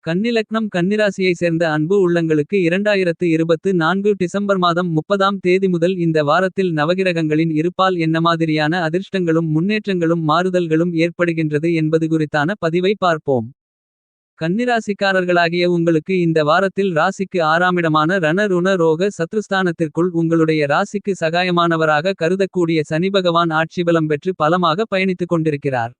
கன்னிலக்னம் கன்னிராசியை சேர்ந்த அன்பு உள்ளங்களுக்கு 2024 டிசம்பர் மாதம் 30ஆம் தேதி முதல் இந்த வாரத்தில் நவகிரகங்களின் இருப்பால் என்ன மாதிரியான அதிர்ஷ்டங்களும் முன்னேற்றங்களும் மாறுதல்களும் ஏற்படுகின்றது என்பது குறித்தான பதிவை பார்ப்போம். கன்னிராசிக்காரர்களாகிய உங்களுக்கு இந்த வாரத்தில் ராசிக்கு ஆறாமிடமான ரண ருண ரோக சத்ருஸ்தானத்திற்குள் உங்களுடைய ராசிக்கு சகாயமானவராக கருதக்கூடிய சனிபகவான் ஆட்சிபலம் பெற்று பலமாக பயணித்துக் கொண்டிருக்கிறார்.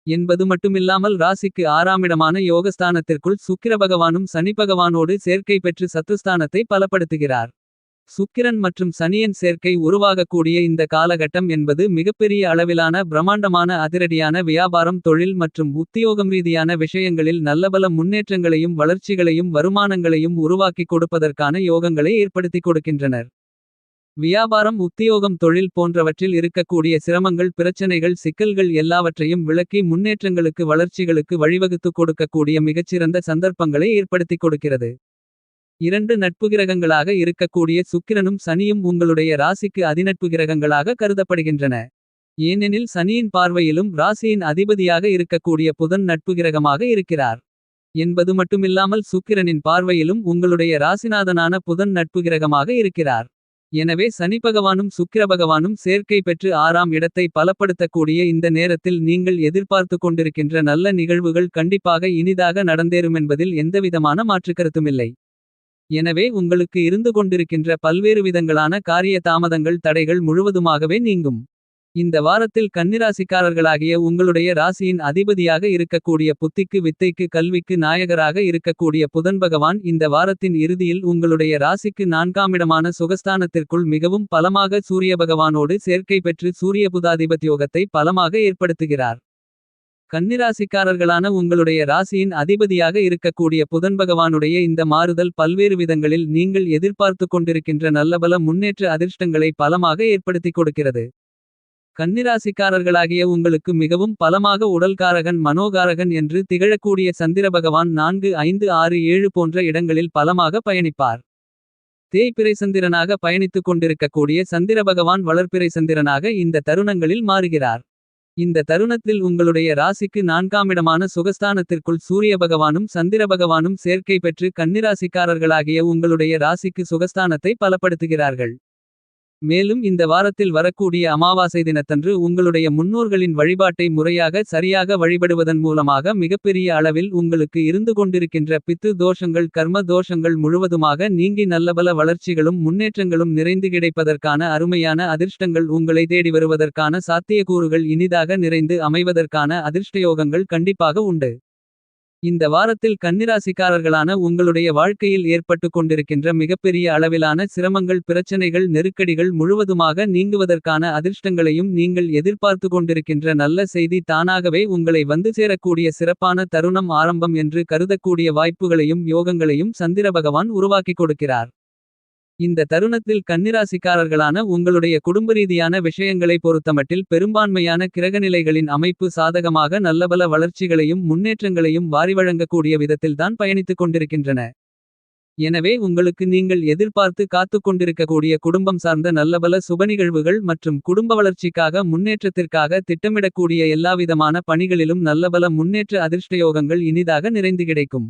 என்பது மட்டுமில்லாமல் ராசிக்கு ஆறாமிடமான யோகஸ்தானத்திற்குள் சுக்கிரபகவானும் சனிபகவானோடு சேர்க்கை பெற்று சத்ருஸ்தானத்தை பலப்படுத்துகிறார். சுக்கிரன் மற்றும் சனியின் சேர்க்கை உருவாகக்கூடிய இந்த காலகட்டம் என்பது மிகப்பெரிய அளவிலான பிரம்மாண்டமான அதிரடியான வியாபாரம் தொழில் மற்றும் உத்தியோகம் ரீதியான விஷயங்களில் நல்லபல முன்னேற்றங்களையும் வளர்ச்சிகளையும் வருமானங்களையும் உருவாக்கிக் கொடுப்பதற்கான யோகங்களை ஏற்படுத்திக் கொடுக்கின்றனர். வியாபாரம் உத்தியோகம் தொழில் போன்றவற்றில் இருக்கக்கூடிய சிரமங்கள் பிரச்சனைகள் சிக்கல்கள் எல்லாவற்றையும் விளக்கி முன்னேற்றங்களுக்கு வளர்ச்சிகளுக்கு வழிவகுத்துக் கொடுக்கக்கூடிய மிகச்சிறந்த சந்தர்ப்பங்களை ஏற்படுத்திக் கொடுக்கிறது. இரண்டு நட்பு கிரகங்களாக இருக்கக்கூடிய சுக்கிரனும் சனியும் உங்களுடைய ராசிக்கு அதிநட்பு கிரகங்களாக கருதப்படுகின்றன. ஏனெனில் சனியின் பார்வையிலும் ராசியின் அதிபதியாக இருக்கக்கூடிய புதன் நட்பு கிரகமாக இருக்கிறார். என்பது மட்டுமில்லாமல் சுக்கிரனின் பார்வையிலும் உங்களுடைய ராசிநாதனான புதன் நட்பு கிரகமாக இருக்கிறார். எனவே சனிபகவானும் சுக்கிரபகவானும் சேர்க்கை பெற்று ஆறாம் இடத்தை பலப்படுத்தக்கூடிய இந்த நேரத்தில் நீங்கள் எதிர்பார்த்து கொண்டிருக்கின்ற நல்ல நிகழ்வுகள் கண்டிப்பாக இனிதாக நடந்தேறுமென்பதில் எந்தவிதமான மாற்றுக்கருத்துமில்லை. எனவே உங்களுக்கு இருந்து கொண்டிருக்கின்ற பல்வேறு விதங்களான காரிய தாமதங்கள் தடைகள் முழுவதுமாகவே நீங்கும். இந்த வாரத்தில் கன்னிராசிக்காரர்களாகிய உங்களுடைய ராசியின் அதிபதியாக இருக்கக்கூடிய புத்திக்கு வித்தைக்கு கல்விக்கு நாயகராக இருக்கக்கூடிய புதன் பகவான் இந்த வாரத்தின் இறுதியில் உங்களுடைய ராசிக்கு நான்காமிடமான சுகஸ்தானத்திற்குள் மிகவும் பலமாக சூரிய பகவானோடு சேர்க்கை பெற்று சூரிய புதாதிபத்யோகத்தை பலமாக ஏற்படுத்துகிறார். கன்னிராசிக்காரர்களான உங்களுடைய ராசியின் அதிபதியாக இருக்கக்கூடிய புதன் பகவானுடைய இந்த மாறுதல் பல்வேறு விதங்களில் நீங்கள் எதிர்பார்த்து கொண்டிருக்கின்ற நல்லபல முன்னேற்ற அதிர்ஷ்டங்களை பலமாக ஏற்படுத்திக் கொடுக்கிறது. கன்னிராசிக்காரர்களாகிய உங்களுக்கு மிகவும் பலமாக உடல்காரகன் மனோகாரகன் என்று திகழக்கூடிய சந்திர பகவான் 4 5 6 7 போன்ற இடங்களில் பலமாக பயணிப்பார். தேய்பிறை சந்திரனாக பயணித்துக் கொண்டிருக்கக்கூடிய சந்திர பகவான் வளர்பிறை சந்திரனாக இந்த தருணங்களில் மாறுகிறார். இந்த தருணத்தில் உங்களுடைய ராசிக்கு நான்காமிடமான சுகஸ்தானத்திற்குள் சூரிய பகவானும் சந்திர பகவானும் சேர்க்கை பெற்று கன்னிராசிக்காரர்களாகிய உங்களுடைய ராசிக்கு சுகஸ்தானத்தை பலப்படுத்துகிறார்கள். மேலும் இந்த வாரத்தில் வரக்கூடிய அமாவாசை தினத்தன்று உங்களுடைய முன்னோர்களின் வழிபாட்டை முறையாக சரியாக வழிபடுவதன் மூலமாக மிகப்பெரிய அளவில் உங்களுக்கு இருந்து கொண்டிருக்கின்ற பித்து தோஷங்கள் கர்ம தோஷங்கள் முழுவதுமாக நீங்கி நல்லபல வளர்ச்சிகளும் முன்னேற்றங்களும் நிறைந்து கிடைப்பதற்கான அருமையான அதிர்ஷ்டங்கள் உங்களை தேடி வருவதற்கான சாத்தியக்கூறுகள் இனிதாக நிறைந்து அமைவதற்கான அதிர்ஷ்டயோகங்கள் கண்டிப்பாக உண்டு. இந்த வாரத்தில் கன்னிராசிக்காரர்களான உங்களுடைய வாழ்க்கையில் ஏற்பட்டு கொண்டிருக்கின்ற மிகப்பெரிய அளவிலான சிரமங்கள் பிரச்சனைகள் நெருக்கடிகள் முழுவதுமாக நீங்குவதற்கான அதிர்ஷ்டங்களையும் நீங்கள் எதிர்பார்த்து கொண்டிருக்கின்ற நல்ல செய்தி தானாகவே உங்களை வந்து சேரக்கூடிய சிறப்பான தருணம் ஆரம்பம் என்று கருதக்கூடிய வாய்ப்புகளையும் யோகங்களையும் சந்திர பகவான் உருவாக்கிக் கொடுக்கிறார். இந்த தருணத்தில் கன்னிராசிக்காரர்களான உங்களுடைய குடும்பரீதியான விஷயங்களை பொறுத்தமட்டில் பெரும்பான்மையான கிரகநிலைகளின் அமைப்பு சாதகமாக நல்லபல வளர்ச்சிகளையும் முன்னேற்றங்களையும் வாரிவழங்கக்கூடிய விதத்தில்தான் பயணித்துக் கொண்டிருக்கின்றன. எனவே உங்களுக்கு நீங்கள் எதிர்பார்த்து காத்துக் கொண்டிருக்கக்கூடிய குடும்பம் சார்ந்த நல்லபல சுபநிகழ்வுகள் மற்றும் குடும்ப வளர்ச்சிக்காக முன்னேற்றத்திற்காக திட்டமிடக்கூடிய எல்லாவிதமான பணிகளிலும் நல்லபல முன்னேற்ற அதிர்ஷ்டயோகங்கள் இனிதாக நிறைந்து கிடைக்கும்.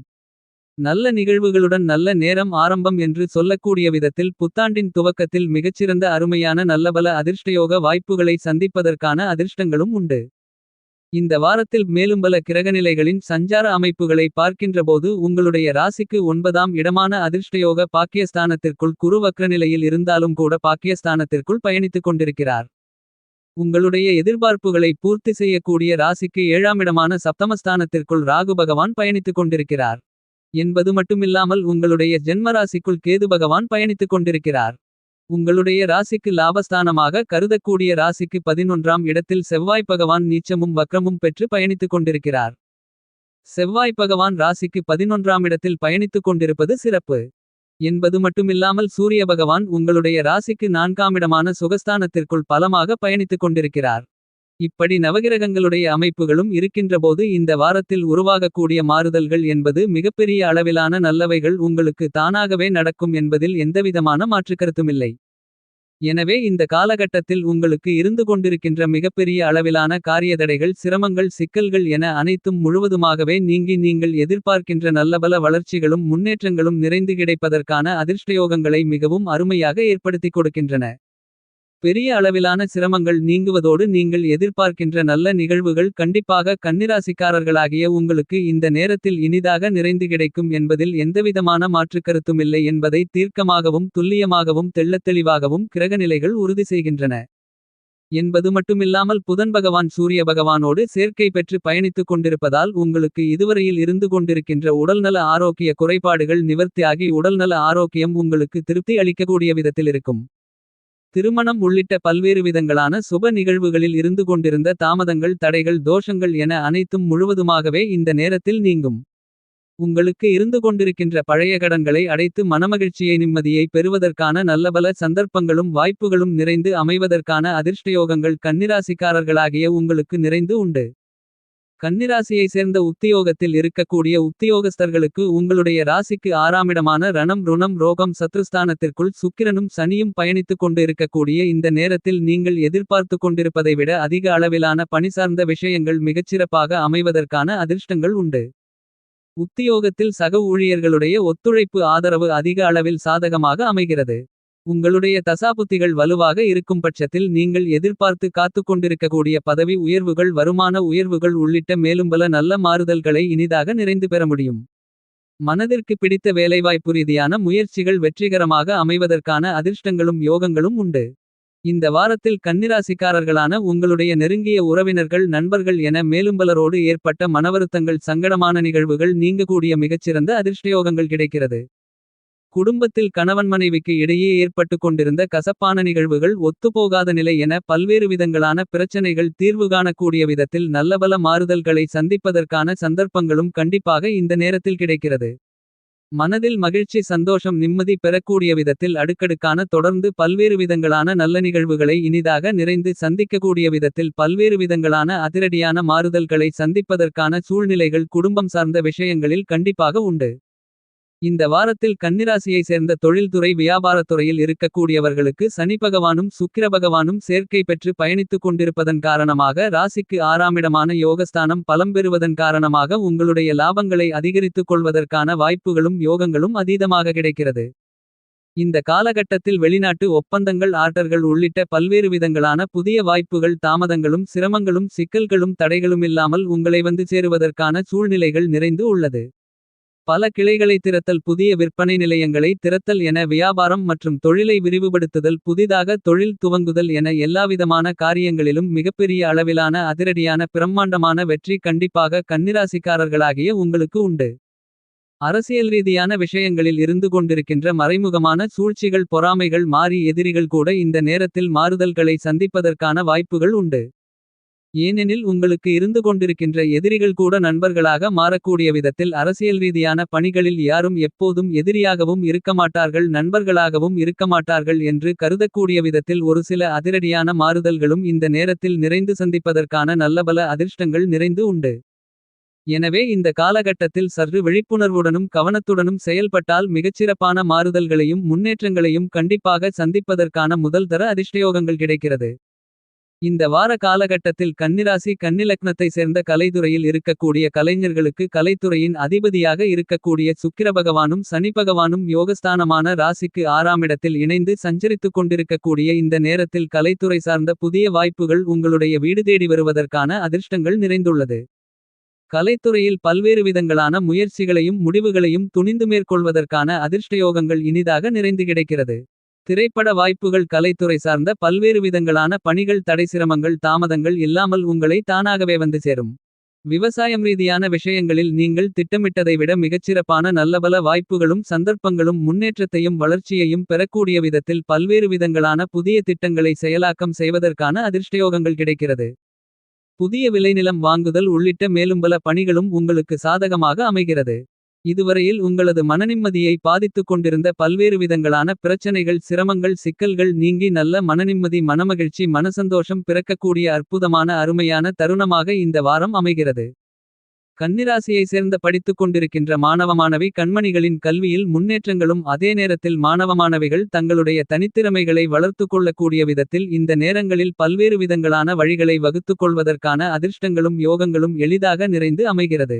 நல்ல நிகழ்வுகளுடன் நல்ல நேரம் ஆரம்பம் என்று சொல்லக்கூடிய விதத்தில் புத்தாண்டின் துவக்கத்தில் மிகச்சிறந்த அருமையான நல்லபல அதிர்ஷ்டயோக வாய்ப்புகளை சந்திப்பதற்கான அதிர்ஷ்டங்களும் உண்டு. இந்த வாரத்தில் மேலும் பல கிரகநிலைகளின் சஞ்சார அமைப்புகளை பார்க்கின்றபோது உங்களுடைய ராசிக்கு 9ஆம் இடமான அதிர்ஷ்டயோக பாக்கியஸ்தானத்திற்குள் குரு வக்ரநிலையில் இருந்தாலும் கூட பாக்கியஸ்தானத்திற்குள் பயணித்துக் கொண்டிருக்கிறார். உங்களுடைய எதிர்பார்ப்புகளை பூர்த்தி செய்யக்கூடிய ராசிக்கு 7ஆமிடமான சப்தமஸ்தானத்திற்குள் ராகு பகவான் பயணித்துக் கொண்டிருக்கிறார். என்பது மட்டுமில்லாமல் உங்களுடைய ஜென்மராசிக்குள் கேது பகவான் பயணித்துக் கொண்டிருக்கிறார். உங்களுடைய ராசிக்கு லாபஸ்தானமாக கருதக்கூடிய ராசிக்கு 11ஆம் இடத்தில் செவ்வாய் பகவான் நீச்சமும் வக்ரமும் பெற்று பயணித்துக் கொண்டிருக்கிறார். செவ்வாய் பகவான் ராசிக்கு 11ஆம் இடத்தில் பயணித்துக் கொண்டிருப்பது சிறப்பு. என்பது மட்டுமில்லாமல் சூரிய பகவான் உங்களுடைய ராசிக்கு 4ஆமிடமான சுகஸ்தானத்திற்குள் பலமாக பயணித்துக் கொண்டிருக்கிறார். இப்படி நவகிரகங்களுடைய அமைப்புகளும் இருக்கின்றபோது இந்த வாரத்தில் உருவாகக்கூடிய மாறுதல்கள் என்பது மிகப்பெரிய அளவிலான நல்லவைகள் உங்களுக்கு தானாகவே நடக்கும் என்பதில் எந்தவிதமான மாற்றுக்கருத்துமில்லை. எனவே இந்த காலகட்டத்தில் உங்களுக்கு இருந்து கொண்டிருக்கின்ற மிகப்பெரிய அளவிலான காரியதடைகள் சிரமங்கள் சிக்கல்கள் என அனைத்தும் முழுவதுமாகவே நீங்கி நீங்கள் எதிர்பார்க்கின்ற நல்லபல வளர்ச்சிகளும் முன்னேற்றங்களும் நிறைந்து கிடைப்பதற்கான அதிர்ஷ்டயோகங்களை மிகவும் அருமையாக ஏற்படுத்திக் கொடுக்கின்றன. பெரிய அளவிலான சிரமங்கள் நீங்குவதோடு நீங்கள் எதிர்பார்க்கின்ற நல்ல நிகழ்வுகள் கண்டிப்பாக கன்னிராசிக்காரர்களாகிய உங்களுக்கு இந்த நேரத்தில் இனிதாக நிறைந்து கிடைக்கும் என்பதில் எந்தவிதமான மாற்றுக்கருத்துமில்லை என்பதை தீர்க்கமாகவும் துல்லியமாகவும் தெள்ளத்தெளிவாகவும் கிரகநிலைகள் உறுதி செய்கின்றன. என்பது மட்டுமில்லாமல் புதன் பகவான் சூரிய பகவானோடு சேர்க்கை பெற்று பயணித்துக் கொண்டிருப்பதால் உங்களுக்கு இதுவரையில் இருந்து கொண்டிருக்கின்ற உடல்நல ஆரோக்கிய குறைபாடுகள் நிவர்த்தியாகி உடல்நல ஆரோக்கியம் உங்களுக்கு திருப்தி அளிக்கக்கூடிய விதத்தில் இருக்கும். திருமணம் உள்ளிட்ட பல்வேறு விதங்களான சுப நிகழ்வுகளில் இருந்து கொண்டிருந்த தாமதங்கள் தடைகள் தோஷங்கள் என அனைத்தும் முழுவதுமாகவே இந்த நேரத்தில் நீங்கும். உங்களுக்கு இருந்து கொண்டிருக்கின்ற பழைய கடன்களை அடைத்து மனமகிழ்ச்சியை நிம்மதியை பெறுவதற்கான நல்லபல சந்தர்ப்பங்களும் வாய்ப்புகளும் நிறைந்து அமைவதற்கான அதிர்ஷ்டயோகங்கள் கன்னிராசிக்காரர்களாகிய உங்களுக்கு நிறைந்து உண்டு. கன்னிராசியை சேர்ந்த உத்தியோகத்தில் இருக்கக்கூடிய உத்தியோகஸ்தர்களுக்கு உங்களுடைய ராசிக்கு 6ஆமிடமான ரணம் ருணம் ரோகம் சத்ருஸ்தானத்திற்குள் சுக்கிரனும் சனியும் பயணித்துக் கொண்டு இருக்கக்கூடிய இந்த நேரத்தில் நீங்கள் எதிர்பார்த்து கொண்டிருப்பதை விட அதிக அளவிலான பணி சார்ந்த விஷயங்கள் மிகச்சிறப்பாக அமைவதற்கான அதிர்ஷ்டங்கள் உண்டு. உத்தியோகத்தில் சக ஊழியர்களுடைய ஒத்துழைப்பு ஆதரவு அதிக அளவில் சாதகமாக அமைகிறது. உங்களுடைய தசாபுத்திகள் வலுவாக இருக்கும் பட்சத்தில் நீங்கள் எதிர்பார்த்து காத்துக் கொண்டிருக்கக்கூடிய பதவி உயர்வுகள் வருமான உயர்வுகள் உள்ளிட்ட மேலும்பல நல்ல மாறுதல்களை இனிதாக நிறைந்து பெற முடியும். மனதிற்கு பிடித்த வேலைவாய்ப்பு ரீதியான முயற்சிகள் வெற்றிகரமாக அமைவதற்கான அதிர்ஷ்டங்களும் யோகங்களும் உண்டு. இந்த வாரத்தில் கன்னிராசிக்காரர்களான உங்களுடைய நெருங்கிய உறவினர்கள் நண்பர்கள் என மேலும்பலரோடு ஏற்பட்ட மனவருத்தங்கள் சங்கடமான நிகழ்வுகள் நீங்கக்கூடிய மிகச்சிறந்த அதிர்ஷ்டயோகங்கள் கிடைக்கிறது. குடும்பத்தில் கணவன் மனைவிக்கு இடையே ஏற்பட்டு கொண்டிருந்த கசப்பான நிகழ்வுகள் ஒத்துப்போகாத நிலை என பல்வேறு விதங்களான பிரச்சனைகள் தீர்வு காணக்கூடிய விதத்தில் நல்லபல மாறுதல்களை சந்திப்பதற்கான சந்தர்ப்பங்களும் கண்டிப்பாக இந்த நேரத்தில் கிடைக்கிறது. மனதில் மகிழ்ச்சி சந்தோஷம் நிம்மதி பெறக்கூடிய விதத்தில் அடுக்கடுக்கான தொடர்ந்து பல்வேறு விதங்களான நல்ல நிகழ்வுகளை இனிதாக நிறைந்து சந்திக்கக்கூடிய விதத்தில் பல்வேறு விதங்களான அதிரடியான மாறுதல்களை சந்திப்பதற்கான சூழ்நிலைகள் குடும்பம் சார்ந்த விஷயங்களில் கண்டிப்பாக உண்டு. இந்த வாரத்தில் கன்னிராசியை சேர்ந்த தொழில்துறை வியாபாரத்துறையில் இருக்கக்கூடியவர்களுக்கு சனி பகவானும் சுக்கிர பகவானும் சேர்க்கை பெற்று பயணித்துக் கொண்டிருப்பதன் காரணமாக ராசிக்கு 6ஆமிடமான யோகஸ்தானம் பலம் பெறுவதன் காரணமாக உங்களுடைய லாபங்களை அதிகரித்துக் கொள்வதற்கான வாய்ப்புகளும் யோகங்களும் அதீதமாக கிடைக்கிறது. இந்த காலகட்டத்தில் வெளிநாட்டு ஒப்பந்தங்கள் ஆர்டர்கள் உள்ளிட்ட பல்வேறு விதங்களான புதிய வாய்ப்புகள் தாமதங்களும் சிரமங்களும் சிக்கல்களும் தடைகளுமில்லாமல் உங்களை வந்து சேருவதற்கான சூழ்நிலைகள் நிறைந்து உள்ளது. பல கிளைகளை திறத்தல் புதிய விற்பனை நிலையங்களை திறத்தல் என வியாபாரம் மற்றும் தொழிலை விரிவுபடுத்துதல் புதிதாக தொழில் துவங்குதல் என எல்லாவிதமான காரியங்களிலும் மிகப்பெரிய அளவிலான அதிரடியான பிரம்மாண்டமான வெற்றி கண்டிப்பாக கன்னிராசிக்காரர்களாகிய உங்களுக்கு உண்டு. அரசியல் ரீதியான விஷயங்களில் இருந்து கொண்டிருக்கின்ற மறைமுகமான சூழ்ச்சிகள் பொறாமைகள் மாறி எதிரிகள் கூட இந்த நேரத்தில் மாறுதல்களை சந்திப்பதற்கான வாய்ப்புகள் உண்டு. ஏனெனில் உங்களுக்கு இருந்து கொண்டிருக்கின்ற எதிரிகள் கூட நண்பர்களாக மாறக்கூடிய விதத்தில் அரசியல் ரீதியான பணிகளில் யாரும் எப்போதும் எதிரியாகவும் இருக்கமாட்டார்கள் நண்பர்களாகவும் இருக்கமாட்டார்கள் என்று கருதக்கூடிய விதத்தில் ஒரு சில அதிரடியான மாறுதல்களும் இந்த நேரத்தில் நிறைந்து சந்திப்பதற்கான நல்லபல அதிர்ஷ்டங்கள் நிறைந்து உண்டு. எனவே இந்த காலகட்டத்தில் சற்று விழிப்புணர்வுடனும் கவனத்துடனும் செயல்பட்டால் மிகச்சிறப்பான மாறுதல்களையும் முன்னேற்றங்களையும் கண்டிப்பாக சந்திப்பதற்கான முதல் தர அதிர்ஷ்டயோகங்கள் கிடைக்கிறது. இந்த வார காலகட்டத்தில் கன்னிராசி கன்னிலக்னத்தை சேர்ந்த கலைத்துறையில் இருக்கக்கூடிய கலைஞர்களுக்கு கலைத்துறையின் அதிபதியாக இருக்கக்கூடிய சுக்கிர பகவானும் சனி பகவானும் யோகஸ்தானமான ராசிக்கு 6ஆமிடத்தில் இணைந்து சஞ்சரித்துக் கொண்டிருக்கக்கூடிய இந்த நேரத்தில் கலைத்துறை சார்ந்த புதிய வாய்ப்புகள் உங்களுடைய வீடு தேடி வருவதற்கான அதிர்ஷ்டங்கள் நிறைந்துள்ளது. கலைத்துறையில் பல்வேறு விதங்களான முயற்சிகளையும் முடிவுகளையும் துணிந்து மேற்கொள்வதற்கான அதிர்ஷ்டயோகங்கள் இனிதாக நிறைந்து கிடைக்கிறது. திரைப்பட வாய்ப்புகள் கலைத்துறை சார்ந்த பல்வேறு விதங்களான பணிகள் தடை சிரமங்கள் தாமதங்கள் இல்லாமல் உங்களை தானாகவே வந்து சேரும். விவசாயம் ரீதியான விஷயங்களில் நீங்கள் திட்டமிட்டதை விட மிகச்சிறப்பான நல்லபல வாய்ப்புகளும் சந்தர்ப்பங்களும் முன்னேற்றத்தையும் வளர்ச்சியையும் பெறக்கூடிய விதத்தில் பல்வேறு விதங்களான புதிய திட்டங்களை செயலாக்கம் செய்வதற்கான அதிர்ஷ்டயோகங்கள் கிடைக்கிறது. புதிய விளைநிலம் வாங்குதல் உள்ளிட்ட மேலும்பல பணிகளும் உங்களுக்கு சாதகமாக அமைகிறது. இதுவரையில் உங்களது மனநிம்மதியை பாதித்துக் கொண்டிருந்த பல்வேறு விதங்களான பிரச்சனைகள் சிரமங்கள் சிக்கல்கள் நீங்கி நல்ல மனநிம்மதி மனமகிழ்ச்சி மனசந்தோஷம் பிறக்கக்கூடிய அற்புதமான அருமையான தருணமாக இந்த வாரம் அமைகிறது. கன்னிராசியை சேர்ந்த படித்துக் கொண்டிருக்கின்ற மாணவ கண்மணிகளின் கல்வியில் முன்னேற்றங்களும் அதே நேரத்தில் மாணவமாணவிகள் தங்களுடைய தனித்திறமைகளை வளர்த்துக் கொள்ளக்கூடிய விதத்தில் இந்த நேரங்களில் பல்வேறு விதங்களான வழிகளை வகுத்துக் கொள்வதற்கான அதிர்ஷ்டங்களும் யோகங்களும் எளிதாக நிறைந்து அமைகிறது.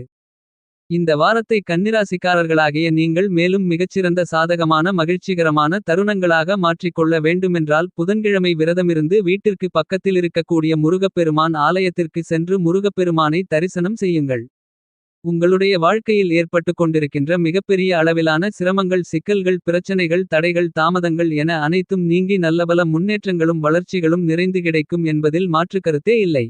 இந்த வாரத்தை கன்னிராசிக்காரர்களாகிய நீங்கள் மேலும் மிகச்சிறந்த சாதகமான மகிழ்ச்சிகரமான தருணங்களாக மாற்றிக்கொள்ள வேண்டுமென்றால் புதன்கிழமை விரதமிருந்து வீட்டிற்கு பக்கத்தில் இருக்கக்கூடிய முருகப்பெருமான் ஆலயத்திற்கு சென்று முருகப்பெருமானை தரிசனம் செய்யுங்கள். உங்களுடைய வாழ்க்கையில் ஏற்பட்டுக் கொண்டிருக்கின்ற மிகப்பெரிய அளவிலான சிரமங்கள் சிக்கல்கள் பிரச்சனைகள் தடைகள் தாமதங்கள் என அனைத்தும் நீங்கி நல்லபல முன்னேற்றங்களும் வளர்ச்சிகளும் நிறைந்து கிடைக்கும் என்பதில் மாற்றுக்கருத்தே இல்லை.